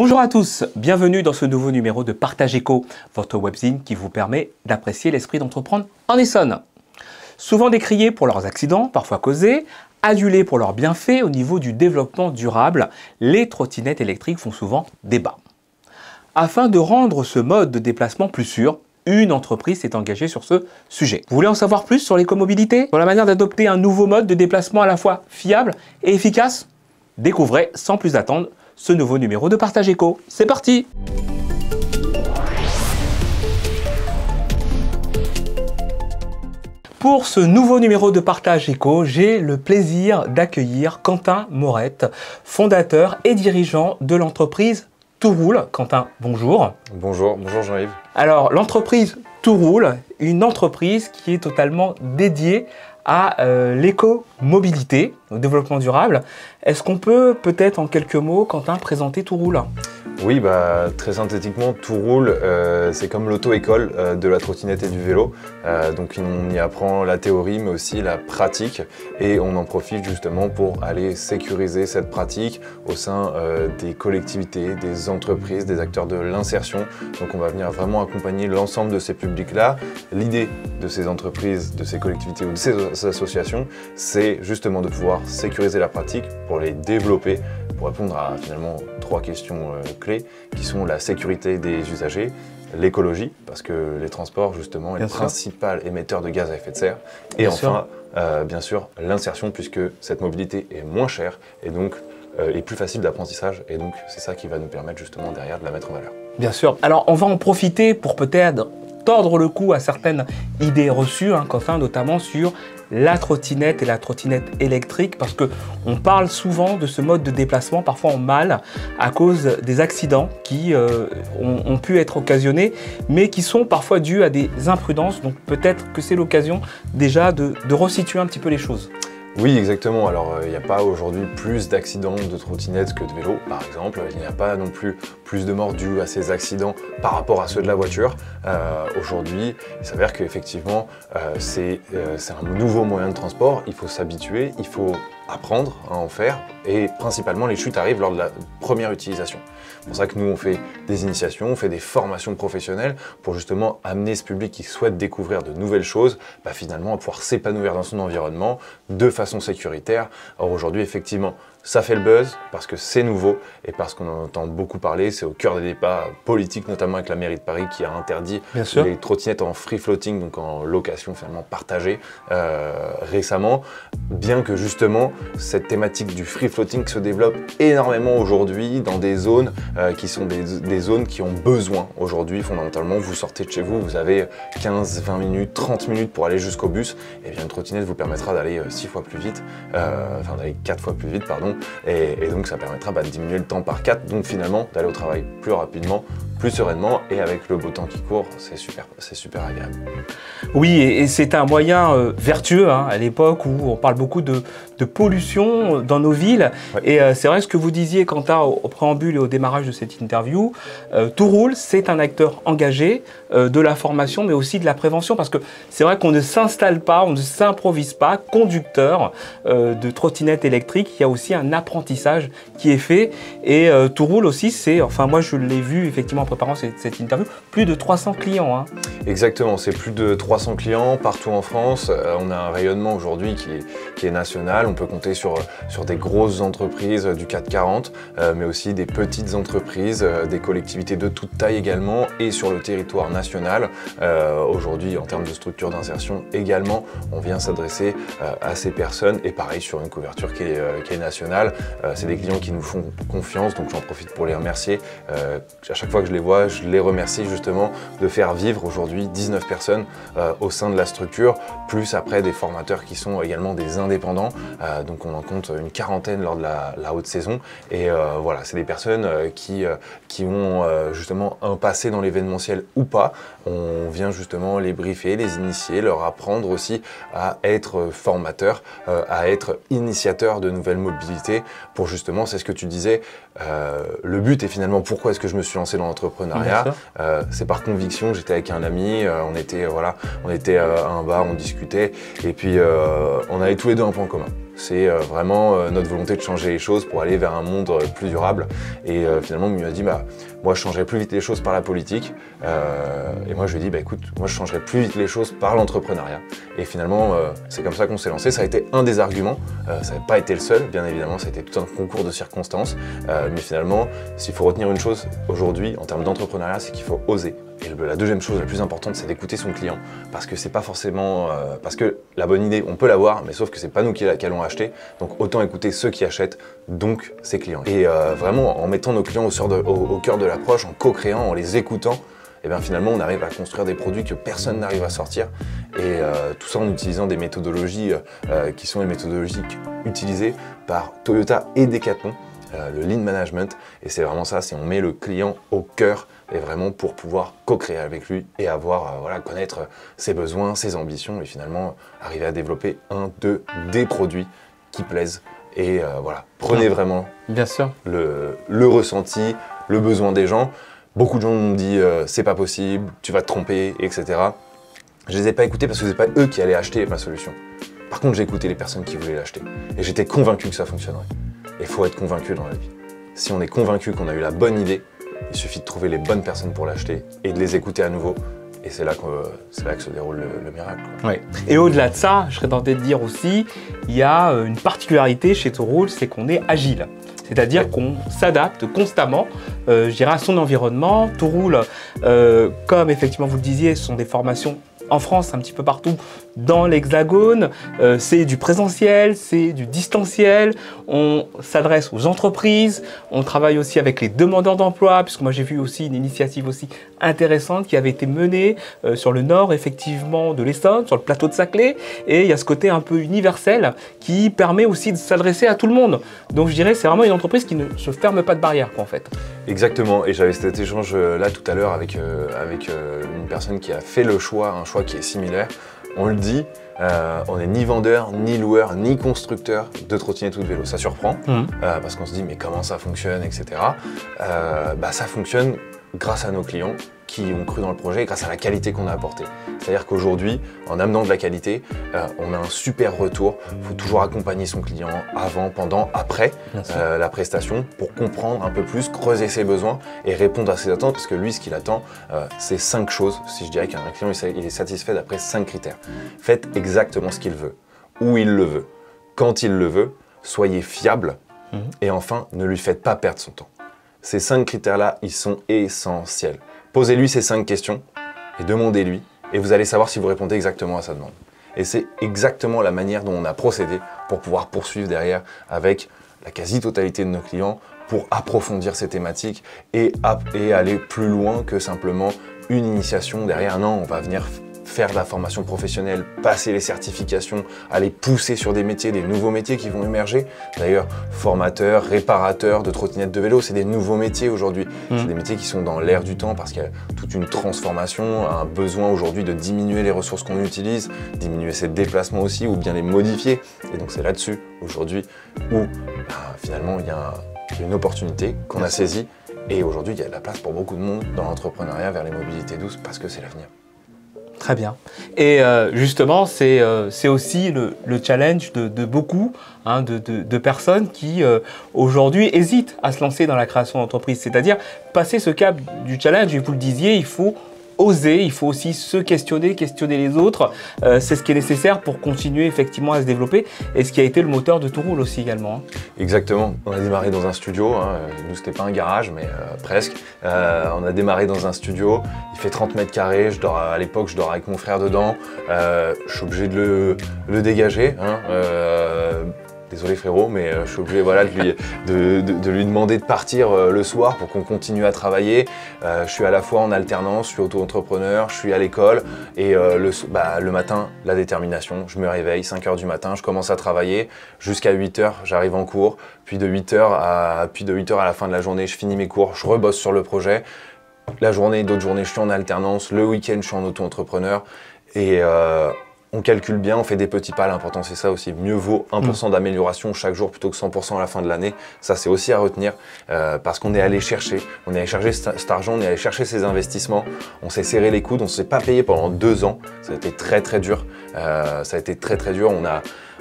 Bonjour à tous, bienvenue dans ce nouveau numéro de Partage Éco, votre webzine qui vous permet d'apprécier l'esprit d'entreprendre en Essonne. Souvent décriés pour leurs accidents, parfois causés, adulés pour leurs bienfaits au niveau du développement durable, les trottinettes électriques font souvent débat. Afin de rendre ce mode de déplacement plus sûr, une entreprise s'est engagée sur ce sujet. Vous voulez en savoir plus sur l'écomobilité, sur la manière d'adopter un nouveau mode de déplacement à la fois fiable et efficace? Découvrez sans plus attendre ce nouveau numéro de Partage Éco. C'est parti! Pour ce nouveau numéro de Partage Éco, j'ai le plaisir d'accueillir Quentin Morette, fondateur et dirigeant de l'entreprise Tout Roule. Quentin, bonjour. Bonjour Jean-Yves. Alors, l'entreprise Tout Roule, une entreprise qui est totalement dédiée à l'éco-mobilité, au développement durable. Est-ce qu'on peut peut-être en quelques mots, Quentin, présenter Tout Roule? Oui, très synthétiquement, Tout Roule, c'est comme l'auto-école de la trottinette et du vélo. Donc on y apprend la théorie, mais aussi la pratique. Et on en profite justement pour aller sécuriser cette pratique au sein des collectivités, des entreprises, des acteurs de l'insertion. Donc on va venir vraiment accompagner l'ensemble de ces publics-là. L'idée de ces entreprises, de ces collectivités ou de ces associations, c'est justement de pouvoir sécuriser la pratique pour les développer, pour répondre à finalement trois questions clés qui sont la sécurité des usagers, l'écologie, parce que les transports justement est le principal émetteur de gaz à effet de serre, et enfin bien sûr l'insertion, puisque cette mobilité est moins chère et donc est plus facile d'apprentissage, et donc c'est ça qui va nous permettre justement derrière de la mettre en valeur. Bien sûr. Alors on va en profiter pour peut-être tordre le cou à certaines idées reçues, Quentin, notamment sur la trottinette et la trottinette électrique, parce qu'on parle souvent de ce mode de déplacement, parfois en mal, à cause des accidents qui ont pu être occasionnés, mais qui sont parfois dus à des imprudences. Donc peut-être que c'est l'occasion déjà de resituer un petit peu les choses. Oui, exactement. Alors, il n'y a pas aujourd'hui plus d'accidents de trottinettes que de vélos, par exemple. Il n'y a pas non plus plus de morts dues à ces accidents par rapport à ceux de la voiture. Aujourd'hui, il s'avère qu'effectivement, c'est un nouveau moyen de transport. Il faut s'habituer, il faut apprendre à en faire, et principalement les chutes arrivent lors de la première utilisation. C'est pour ça que nous on fait des initiations, on fait des formations professionnelles pour justement amener ce public qui souhaite découvrir de nouvelles choses, finalement à pouvoir s'épanouir dans son environnement de façon sécuritaire. Or aujourd'hui effectivement ça fait le buzz parce que c'est nouveau et parce qu'on en entend beaucoup parler. C'est au cœur des débats politiques, notamment avec la mairie de Paris qui a interdit les trottinettes en free floating, donc en location finalement partagée récemment. Bien que justement cette thématique du free floating se développe énormément aujourd'hui dans des zones qui sont des zones qui ont besoin aujourd'hui fondamentalement. Vous sortez de chez vous, vous avez 15, 20 minutes, 30 minutes pour aller jusqu'au bus. Et bien une trottinette vous permettra d'aller 6 fois plus vite, enfin d'aller 4 fois plus vite, pardon. Et donc ça permettra de diminuer le temps par 4, donc finalement d'aller au travail plus rapidement, plus sereinement, et avec le beau temps qui court, c'est super agréable. Oui, et c'est un moyen vertueux à l'époque où on parle beaucoup de pollution dans nos villes. Ouais. Et c'est vrai ce que vous disiez, Quentin, au préambule et au démarrage de cette interview. Tout Roule, c'est un acteur engagé de la formation, mais aussi de la prévention, parce que c'est vrai qu'on ne s'installe pas, on ne s'improvise pas conducteur de trottinette électrique. Il y a aussi un apprentissage qui est fait. Et Tout Roule aussi, c'est, enfin moi je l'ai vu effectivement en préparant cette interview, plus de 300 clients. Exactement, c'est plus de 300 clients partout en France. On a un rayonnement aujourd'hui qui est national. On peut compter sur des grosses entreprises du CAC 40, mais aussi des petites entreprises, des collectivités de toute taille également, et sur le territoire national. Aujourd'hui, en termes de structure d'insertion également, on vient s'adresser à ces personnes, et pareil sur une couverture qui est nationale. C'est des clients qui nous font confiance, donc j'en profite pour les remercier. À chaque fois que je les vois, je les remercie justement de faire vivre aujourd'hui 19 personnes au sein de la structure, plus après des formateurs qui sont également des indépendants. Donc on en compte une quarantaine lors de la haute saison. Et voilà, c'est des personnes qui ont justement un passé dans l'événementiel ou pas. On vient justement les briefer, les initier, leur apprendre aussi à être formateurs, à être initiateurs de nouvelles mobilités, pour justement, c'est ce que tu disais, le but est finalement pourquoi est-ce que je me suis lancé dans l'entrepreneuriat. C'est par conviction. J'étais avec un ami, on était à un bar, on discutait, et puis on avait tous les deux un point commun. C'est vraiment notre volonté de changer les choses pour aller vers un monde plus durable. Et finalement, il m'a dit, bah, moi je changerais plus vite les choses par la politique. Et moi je lui ai dit, bah, écoute, moi je changerais plus vite les choses par l'entrepreneuriat. Et finalement, c'est comme ça qu'on s'est lancé. Ça a été un des arguments. Ça n'a pas été le seul, bien évidemment. Ça a été tout un concours de circonstances. Mais finalement, s'il faut retenir une chose aujourd'hui en termes d'entrepreneuriat, c'est qu'il faut oser. Et la deuxième chose la plus importante, c'est d'écouter son client. Parce que c'est pas forcément... parce que la bonne idée, on peut l'avoir, mais sauf que c'est pas nous qui allons acheter. Donc autant écouter ceux qui achètent, donc ses clients. Et vraiment, en mettant nos clients au cœur de l'approche, en co-créant, en les écoutant, et bien finalement, on arrive à construire des produits que personne n'arrive à sortir. Et tout ça en utilisant des méthodologies qui sont les méthodologies utilisées par Toyota et Decathlon. Le lean management, et c'est vraiment ça, c'est on met le client au cœur et vraiment pour pouvoir co-créer avec lui et avoir, voilà, connaître ses besoins, ses ambitions et finalement arriver à développer des produits qui plaisent. Et voilà, prenez vraiment bien sûr le ressenti, le besoin des gens. Beaucoup de gens m'ont dit c'est pas possible, tu vas te tromper, etc. Je les ai pas écoutés parce que c'est pas eux qui allaient acheter ma solution. Par contre, j'ai écouté les personnes qui voulaient l'acheter et j'étais convaincu que ça fonctionnerait. Il faut être convaincu dans la vie. Si on est convaincu qu'on a eu la bonne idée, il suffit de trouver les bonnes personnes pour l'acheter et de les écouter à nouveau. Et c'est là que se déroule le miracle. Oui. Et au-delà de ça, je serais tenté de dire aussi, il y a une particularité chez Torool, c'est qu'on est agile. C'est-à-dire qu'on s'adapte constamment, je dirais, à son environnement. Torool, comme effectivement vous le disiez, ce sont des formations en France, un petit peu partout dans l'Hexagone. C'est du présentiel, c'est du distanciel. On s'adresse aux entreprises. On travaille aussi avec les demandeurs d'emploi, puisque moi j'ai vu aussi une initiative aussi intéressante qui avait été menée sur le nord, effectivement, de l'Essonne, sur le plateau de Saclay. Et il y a ce côté un peu universel qui permet aussi de s'adresser à tout le monde. Donc je dirais que c'est vraiment une entreprise qui ne se ferme pas de barrière, quoi, en fait. Exactement. Et j'avais cet échange là tout à l'heure avec une personne qui a fait un choix qui est similaire. On le dit, on n'est ni vendeur, ni loueur, ni constructeur de trottinettes ou de vélos. Ça surprend, parce qu'on se dit mais comment ça fonctionne, etc. Ça fonctionne grâce à nos clients qui ont cru dans le projet et grâce à la qualité qu'on a apportée. C'est-à-dire qu'aujourd'hui, en amenant de la qualité, on a un super retour. Il faut toujours accompagner son client avant, pendant, après la prestation pour comprendre un peu plus, creuser ses besoins et répondre à ses attentes. Parce que lui, ce qu'il attend, c'est 5 choses. Si je dirais qu'un client il est satisfait d'après 5 critères. Faites exactement ce qu'il veut, où il le veut, quand il le veut, soyez fiable et enfin, ne lui faites pas perdre son temps. Ces 5 critères-là, ils sont essentiels. Posez-lui ces 5 questions et demandez-lui et vous allez savoir si vous répondez exactement à sa demande. Et c'est exactement la manière dont on a procédé pour pouvoir poursuivre derrière avec la quasi-totalité de nos clients pour approfondir ces thématiques et aller plus loin que simplement une initiation derrière. Non, on va venir faire de la formation professionnelle, passer les certifications, aller pousser sur des métiers, des nouveaux métiers qui vont émerger. D'ailleurs, formateur, réparateur de trottinettes de vélo, c'est des nouveaux métiers aujourd'hui. C'est des métiers qui sont dans l'air du temps parce qu'il y a toute une transformation, un besoin aujourd'hui de diminuer les ressources qu'on utilise, diminuer ses déplacements aussi ou bien les modifier. Et donc c'est là-dessus aujourd'hui où finalement il y a une opportunité qu'on a saisie et aujourd'hui il y a de la place pour beaucoup de monde dans l'entrepreneuriat vers les mobilités douces parce que c'est l'avenir. Très bien. Et justement, c'est aussi le challenge de beaucoup de personnes qui aujourd'hui hésitent à se lancer dans la création d'entreprise. C'est-à-dire passer ce cap du challenge, et vous le disiez, il faut oser, il faut aussi se questionner les autres. C'est ce qui est nécessaire pour continuer effectivement à se développer et ce qui a été le moteur de Torool aussi également. Exactement. On a démarré dans un studio. Nous, c'était pas un garage, mais presque. On a démarré dans un studio. Il fait 30 mètres carrés. À l'époque, je dors avec mon frère dedans. Je suis obligé de le dégager. Désolé frérot, mais je suis obligé de lui demander de partir le soir pour qu'on continue à travailler. Je suis à la fois en alternance, je suis auto-entrepreneur, je suis à l'école et le matin, la détermination. Je me réveille, 5 h du matin, je commence à travailler. Jusqu'à 8 h, j'arrive en cours. Puis de 8 h à la fin de la journée, je finis mes cours, je rebosse sur le projet. La journée, d'autres journées, je suis en alternance. Le week-end, je suis en auto-entrepreneur. Et on calcule bien, on fait des petits pas. L'important, c'est ça aussi. Mieux vaut 1% d'amélioration chaque jour plutôt que 100% à la fin de l'année. Ça, c'est aussi à retenir parce qu'on est allé chercher. On est allé chercher cet argent, on est allé chercher ces investissements. On s'est serré les coudes, on ne s'est pas payé pendant 2 ans. Ça a été très, très dur.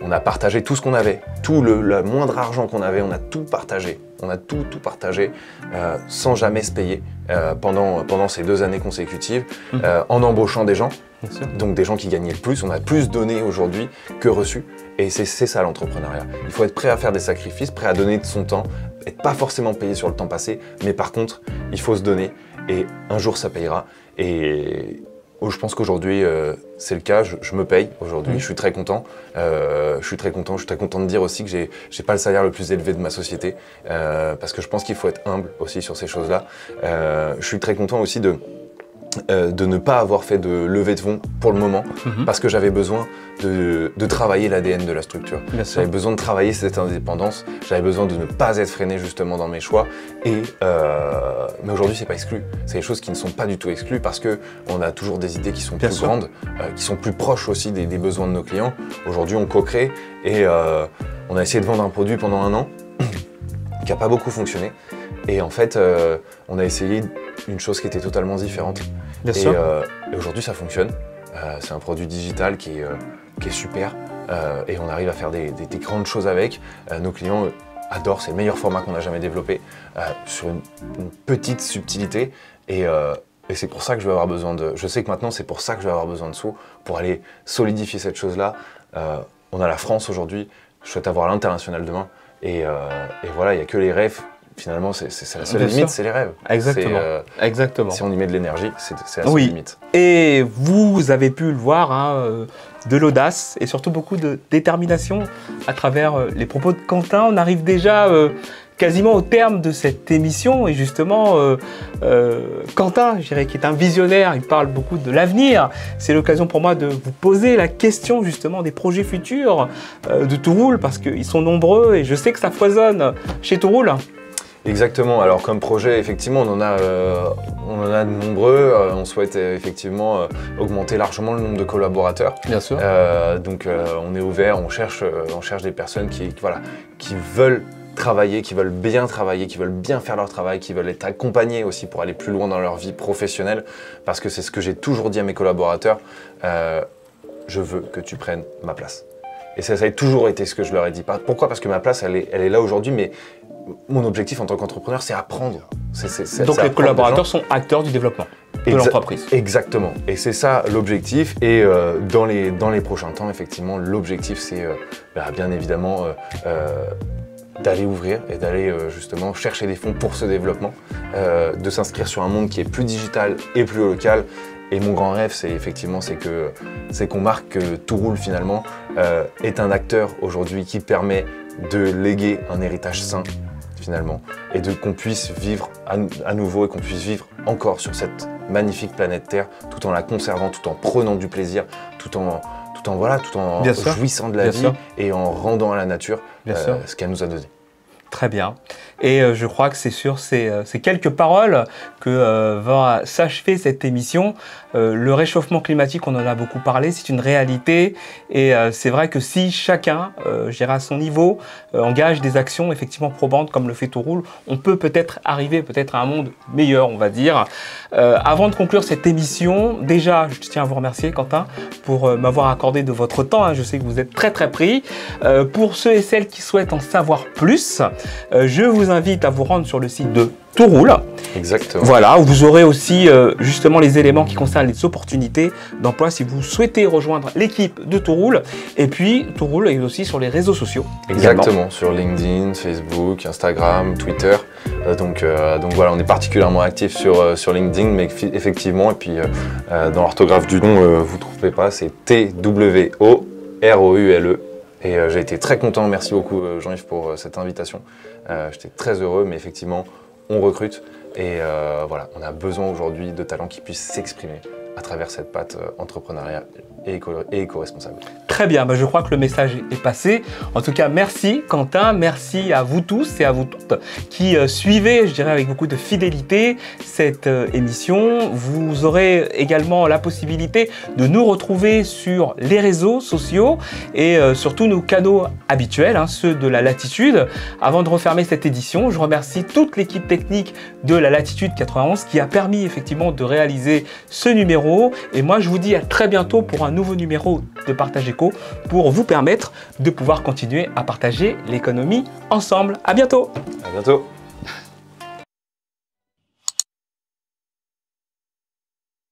On on a partagé tout ce qu'on avait, le moindre argent qu'on avait, on a tout partagé. On a tout partagé sans jamais se payer pendant ces 2 années consécutives, en embauchant des gens, donc des gens qui gagnaient le plus. On a plus donné aujourd'hui que reçu, et c'est ça l'entrepreneuriat. Il faut être prêt à faire des sacrifices, prêt à donner de son temps, être pas forcément payé sur le temps passé, mais par contre, il faut se donner, et un jour ça payera. Et je pense qu'aujourd'hui, c'est le cas, je me paye aujourd'hui, je suis très content. Je suis très content de dire aussi que j'ai pas le salaire le plus élevé de ma société, parce que je pense qu'il faut être humble aussi sur ces choses-là. Je suis très content aussi de ne pas avoir fait de levée de fonds pour le moment, parce que j'avais besoin de travailler l'ADN de la structure. J'avais besoin de travailler cette indépendance, j'avais besoin de ne pas être freiné justement dans mes choix, mais aujourd'hui c'est pas exclu. C'est des choses qui ne sont pas du tout exclues, parce qu'on a toujours des idées qui sont plus grandes, qui sont plus proches aussi des besoins de nos clients. Aujourd'hui on co-crée, et on a essayé de vendre un produit pendant 1 an qui n'a pas beaucoup fonctionné, et en fait on a essayé une chose qui était totalement différente. Et aujourd'hui ça fonctionne. C'est un produit digital qui est super, et on arrive à faire des grandes choses avec. Nos clients adorent, c'est le meilleur format qu'on a jamais développé, sur une petite subtilité, et c'est pour ça que je vais avoir besoin je sais que maintenant c'est pour ça que je vais avoir besoin de sous, pour aller solidifier cette chose-là. On a la France aujourd'hui, je souhaite avoir l'international demain, et voilà, il n'y a que les rêves. Finalement, c'est la seule limite, c'est les rêves. Exactement. Exactement. Si on y met de l'énergie, c'est la seule limite. Et vous avez pu le voir, de l'audace et surtout beaucoup de détermination à travers les propos de Quentin. On arrive déjà quasiment au terme de cette émission, et justement, Quentin, je dirais, qui est un visionnaire, il parle beaucoup de l'avenir. C'est l'occasion pour moi de vous poser la question justement des projets futurs de Touroul, parce qu'ils sont nombreux et je sais que ça foisonne chez Touroul. Exactement, alors comme projet, effectivement, on en a de nombreux. On souhaite effectivement augmenter largement le nombre de collaborateurs. Bien sûr. Donc on est ouvert, on cherche des personnes qui veulent travailler, qui veulent bien faire leur travail, qui veulent être accompagnés aussi pour aller plus loin dans leur vie professionnelle. Parce que c'est ce que j'ai toujours dit à mes collaborateurs, je veux que tu prennes ma place. Et ça a toujours été ce que je leur ai dit. Pourquoi? Parce que ma place, elle est là aujourd'hui, mais mon objectif en tant qu'entrepreneur, c'est apprendre. Donc les collaborateurs sont acteurs du développement de l'entreprise. Exactement. Et c'est ça l'objectif. Et dans les prochains temps, effectivement, l'objectif, c'est bien évidemment d'aller ouvrir et d'aller justement chercher des fonds pour ce développement, de s'inscrire sur un monde qui est plus digital et plus local. Et mon grand rêve, c'est qu'on marque que Touroul, finalement, est un acteur aujourd'hui qui permet de léguer un héritage sain, finalement, et qu'on puisse vivre à nouveau, et qu'on puisse vivre encore sur cette magnifique planète Terre, tout en la conservant, tout en prenant du plaisir, tout en jouissant de la vie, et en rendant à la nature ce qu'elle nous a donné. Très bien. Et je crois que c'est sur ces quelques paroles que va s'achever cette émission. Le réchauffement climatique, on en a beaucoup parlé, c'est une réalité. Et c'est vrai que si chacun, je dirais à son niveau, engage des actions effectivement probantes comme le fait Touroul, on peut peut-être arriver à un monde meilleur, on va dire. Avant de conclure cette émission, déjà, je tiens à vous remercier, Quentin, pour m'avoir accordé de votre temps. Je sais que vous êtes très pris. Pour ceux et celles qui souhaitent en savoir plus, je vous invite à vous rendre sur le site de Touroul. Exactement. Voilà, où vous aurez aussi justement les éléments qui concernent les opportunités d'emploi si vous souhaitez rejoindre l'équipe de Touroul. Et puis, Touroul est aussi sur les réseaux sociaux. Exactement, également. Sur LinkedIn, Facebook, Instagram, Twitter. Donc voilà, on est particulièrement actif sur LinkedIn, mais effectivement, et puis dans l'orthographe du nom, vous ne trouvez pas, c'est T-W-O-R-O-U-L-E. Et j'ai été très content, merci beaucoup Jean-Yves pour cette invitation. J'étais très heureux, mais effectivement, on recrute et voilà, on a besoin aujourd'hui de talents qui puissent s'exprimer à travers cette patte entrepreneuriat et éco-responsable. Très bien, je crois que le message est passé. En tout cas, merci Quentin, merci à vous tous et à vous toutes qui suivez, je dirais avec beaucoup de fidélité, cette émission. Vous aurez également la possibilité de nous retrouver sur les réseaux sociaux et sur tous nos canaux habituels, ceux de la Latitude. Avant de refermer cette édition, je remercie toute l'équipe technique de la Latitude 91 qui a permis effectivement de réaliser ce numéro €. Et moi, je vous dis à très bientôt pour un nouveau numéro de Partage Éco pour vous permettre de pouvoir continuer à partager l'économie ensemble. À bientôt. À bientôt.